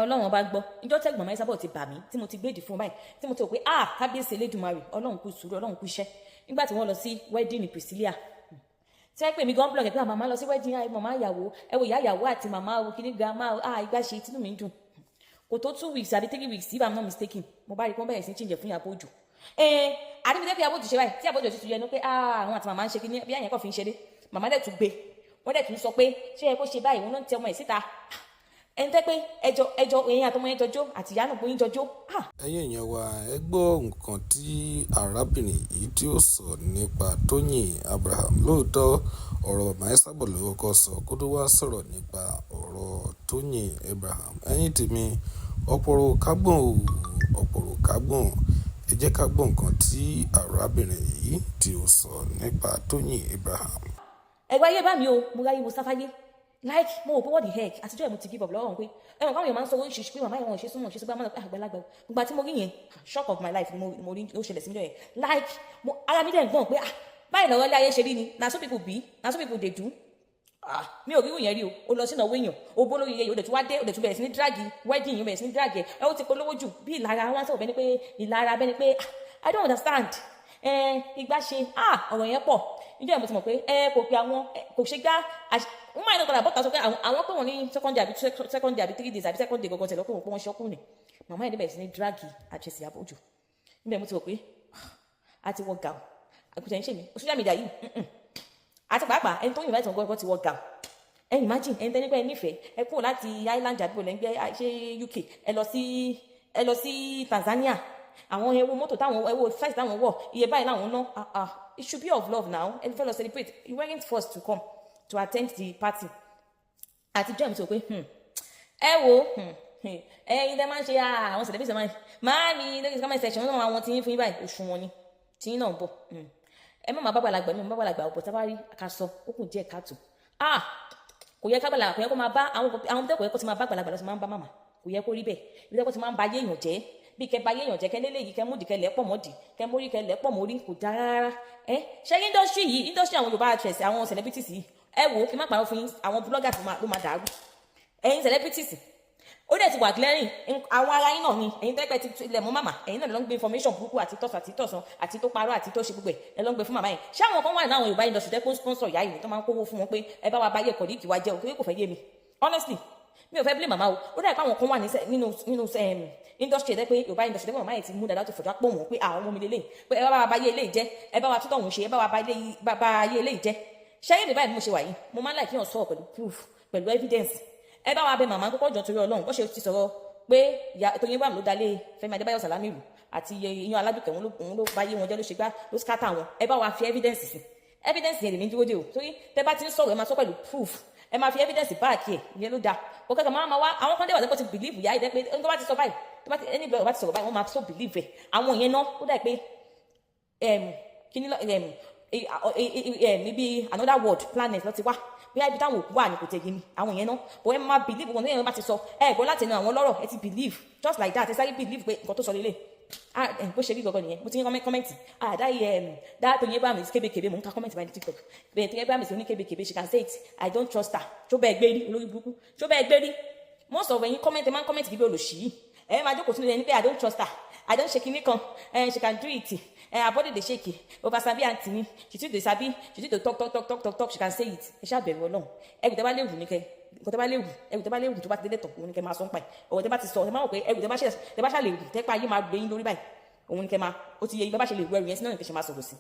Ọlọ́run bá gbọ́ ìjọ́ tẹ́gbọ̀n máa sábọ̀ ti bà mí tí mo ti gbé ìdí fún báyìí tí mo ti rò pé kábíyèsí Elédùmarè Ọlọ́run kú sùúrù Ọlọ́run kú iṣẹ́ nígbà tí wọ́n lọ sí wedding Priscilla tí wọ́n pè mí gan blog pé màmá lọ sí wedding màmá ìyàwó ẹ wo ìyá ìyàwó àti màmá kìíní grandma ìgbà ṣe tínú mi ń dùn kò tó 2 weeks àbí 3 weeks if I'm not mistaken mo bá rí pọ́n bẹ̀rẹ̀ sí chíǹjẹ̀ fún Ìyábọ̀ Òjó àdébí pé Ìyábọ̀ Òjó ṣe báyìí tí Ìyábọ̀ Òjó ti yẹnu pé àwọn àti màmá ń ṣe kíní bí àyẹ̀kọ́ fi ń ṣeré màmá dẹ̀ tún gbé wọ́n dẹ̀ tún sọ pé ṣé ẹ kó ṣe báyìí wọn náà tẹ ọmọ ẹ̀ síta ẹni tẹ́ pé ẹjọ́ ẹ̀yin àtọmọ yẹn jọjọ́ àti ìyá náà gbóyin jọjọ́. ẹ̀yin èèyàn wa ẹ gbọ́ nǹkan tí arábìnrin yìí tí ó sọ nípa Tóyìn Abraham lóòótọ́ ọ̀rọ̀ màmá Esabod ló kọ́kọ́ sọ kó tó wá sọ̀rọ̀ nípa ọ̀rọ̀ Tóyìn Abraham ẹ̀yin tèmi ọ̀pọ̀rọ̀ kágbọ̀n ẹ jẹ́ ká gbọ́ nǹkan tí arábìnrin yìí tí ó sọ nípa Tóyìn Abraham. ẹgbẹ́ ayé bá mi o mo ráyé mo sáfáyé like mo wò pé what the heck àtijọ́ ẹ̀ mo ti give up lọ́wọ́ pé ẹ̀wọ̀n káwọn èèyàn máa ń sọ oríṣiríṣi pé màmá ìwọ̀n ṣe súnmọ́ ṣe súnmọ́ àmọ́ àgbàlagbà gbogbo àti mo rí yẹn shock of my life ni mo rí ó ṣẹlẹ̀ sí mi lọ́yẹ̀ like ara mi dẹ̀ ń gbọ́n pé báyìí lọ́rọ́ ilé ayé ṣe rí ni na so people be na so people dey do mi ò rí ìyẹn rí o lọ sínú owó èèyàn o bó lórí iye o dẹ̀ tún wá dé o dẹ̀ tún bẹ̀rẹ̀ sí ní dragi wedding yìí bẹ̀rẹ̀ sí ní dragi ẹ ó ti polówó jù bí ìlara wọn sọ̀rọ̀ bẹ́ni pé ìlara bẹ́ni pé I don't understand ìgbà ṣe ọ̀rọ̀ yẹn pọ̀ níjọ́ ẹ̀ mo ti mọ̀ pé kò pe àwọn kò ṣe gbá wọ́n máa ń lọ́kọ̀ọ́ àbọ̀tà sọ pé àwọn pé wọ́n ní second day àbí 3 days àbí second day gọ́gọ́ tẹ̀lé ọkọ̀ pé wọ́n ṣọ́kùnrin màmá ẹ̀ níbẹ̀ sí ní dragi àjẹsí Ìyábọ̀ Òjó níbẹ̀ mo ti rò pé a ti wọ gàù àgùntàn ń ṣe mi social media yìí àti pàápàá ẹni tó yìnbọn ìtàn gọ́gọ́ ti wọ gàù ẹ imagine ẹni tẹ́ nípa ẹ nífẹ̀ẹ́ ẹ kúrò láti island àdúgbò lẹ́gbẹ́ ṣé UK ẹ lọ sí Tanzania àwọn ewu mọ́tò táwọn ewu flight táwọn wọ̀ iye báyìí láwọn ná it should be of love now ẹ fẹ́ lọ celebrate you weren't forced to come to attend the party àti jẹ́ mi sọ pé ẹ wo ẹyin tẹ́ máa ń ṣe àwọn celebrate máa ní lórí comment section wọn àwọn tí yín fún yín báyìí oṣù wọn ni tí yín náà ń bọ̀ ẹ má máa bá gbàlagbà ní mo bá gbàlagbà ọ̀pọ̀ tá bá rí àkàsọ ó kù díẹ̀ káàtó kò yẹ kábàlà kò yẹ kó máa bá àwọn tẹ́kọ̀ọ́ yẹ kó ti máa bá gbàlagbà lọ́sọ̀ máa ń bá màmá kò yẹ kó rí bẹ́ẹ̀ ibi tẹ́kọ̀ọ́ ti máa ń ba ayé èèyàn jẹ́ bí kẹ ba ayé èèyàn jẹ́ kẹ lélẹ́yìí kẹ múdì kẹ lẹ́pọ̀ mọ́dì kẹ mórí kẹ lẹ́pọ̀ mórí kò dáa rárá ṣé industry àwọn Yorùbá actress àwọn celebrities yìí ẹ wò ó kí n má pàrọ̀ fún yín àwọn bloggers ló máa dàrú ẹ̀yin celebrities ó dẹ̀ ti wà glaring àwọn ara yín náà ni ẹ̀yin tẹ́pẹ́ ti ilẹ̀ mọ́ màmá ẹ̀yin náà ló ń gbé information burúkú àti tọ̀sán àti tó parọ́ àti tó ṣe gbogbo ẹ̀ ló ń gbé fún màmá yẹn ṣé àwọn kan wà ní àwọn Yorùbá industry tẹ́kọ̀ sponsor ìyá yìí tó máa ń kówó fún wọn pé ẹ bá wa bá yẹ kọ̀dí ìkìwà jẹ́ òkè kò fẹ́ yé mi honestly mi ò fẹ́ blame màmá o ó dẹ̀ pé àwọn kan wà nínú industry tẹ́ pé Yorùbá industry tẹ́kọ̀ màmá yẹn ti mú dáadáa tó fọ̀dọ̀ pọ̀ wọ́n pé àwọn ọmọ mi lélẹ̀ pé ẹ bá wa bá yé eléyìí jẹ́ ẹ bá wa tútọ̀ òun ṣe ẹ bá wa bá yé eléyìí jẹ́ ṣé yé mi báyìí mo ṣe wà yìí mo máa ń láì kí yàn sọ̀rọ̀ pẹ̀lú proof pẹ̀lú evidence ẹ bá wa bẹ màmá kókó jọ torí Ọlọ́run bó ṣe ti sọ̀rọ̀ pé Tóyìn Abraham ló dalé Fẹ́mi Adébáyọ̀ Sàlámì rù àti Iyán Aládùkẹ́ òun ló bá yé wọn jẹ́ ló ṣe gbá ló scatter wọn ẹ bá wa fi evidence sí evidence yẹn lè ní dúró dé o torí tẹ bá ti ń sọ̀rọ̀ ẹ máa sọ pẹ̀lú proof ẹ máa fi evidence báàkì ẹ ìyẹn ló dáa ó kẹ́kọ̀ọ́ máa wá àwọn kan dé wà lẹ́kọ̀ọ́ ti believe ìyá ìdẹ́ pé tó bá ti sọ báyìí tó bá ti ẹni blog bá ti sọ̀rọ̀ báyìí wọ́n máa so believe ẹ̀ àwọn yẹn náà ó dà pé kíní níbi another world planet lọ ti wá bí ibi táwọn òkú wà ní kò tẹ̀yẹ mi àwọn yẹn náà bó ẹ máa believe wọn lẹ́yìn bá ti sọ ẹ gbọ́ láti ẹnu àwọn lọ́rọ̀ ẹ ti believe just like that ẹ sáré believe pé nǹkan tó sọ lélẹ̀ bó ṣe rí gọ́gọ́ nìyẹn mo ti ní kọ́mẹ́ǹtì dá Tóyìn Abraham is kébékébé mo ń ka kọ́mẹ́ǹtì báyìí ní TikTok bẹ́ẹ̀ Tóyìn Abraham is oníkébékébé she can say it I don't trust her ṣó bẹ́ẹ̀ gbé rí olórí burúkú ṣó bẹ́ẹ̀ gbé rí most of ẹ̀yin kọ́mẹ́ǹtì máa ń kọ́mẹ́ǹtì bíbí olùṣí yìí ẹ máa jókòó sínú ẹni pé I don't trust her I don't ṣe kinní kan she can do it her body dey shake over sabi aunty ni she too dey sabi she too dey talk she can say it ẹ ṣáà bẹ̀rù Ọlọ́run ẹ̀rù tẹ́ bá léwu ní kẹ́ nǹkan tẹ́ bá léwu tó bá ti délé tọ̀ òun ni kẹ́ máa sọ ń pa ẹ̀ ọ̀rọ̀ tẹ́ bá ti sọ ẹ máa wọ̀ pé ẹ̀rù tẹ́ bá ṣàlè wù tẹ́ pa ayé máa gbé yín lórí báyìí òun ni kẹ́ máa ó ti yẹ ibà bá ṣe lè wọ ẹrù yẹn sí náà ní kẹ́ ṣe máa sọ̀rọ̀ sí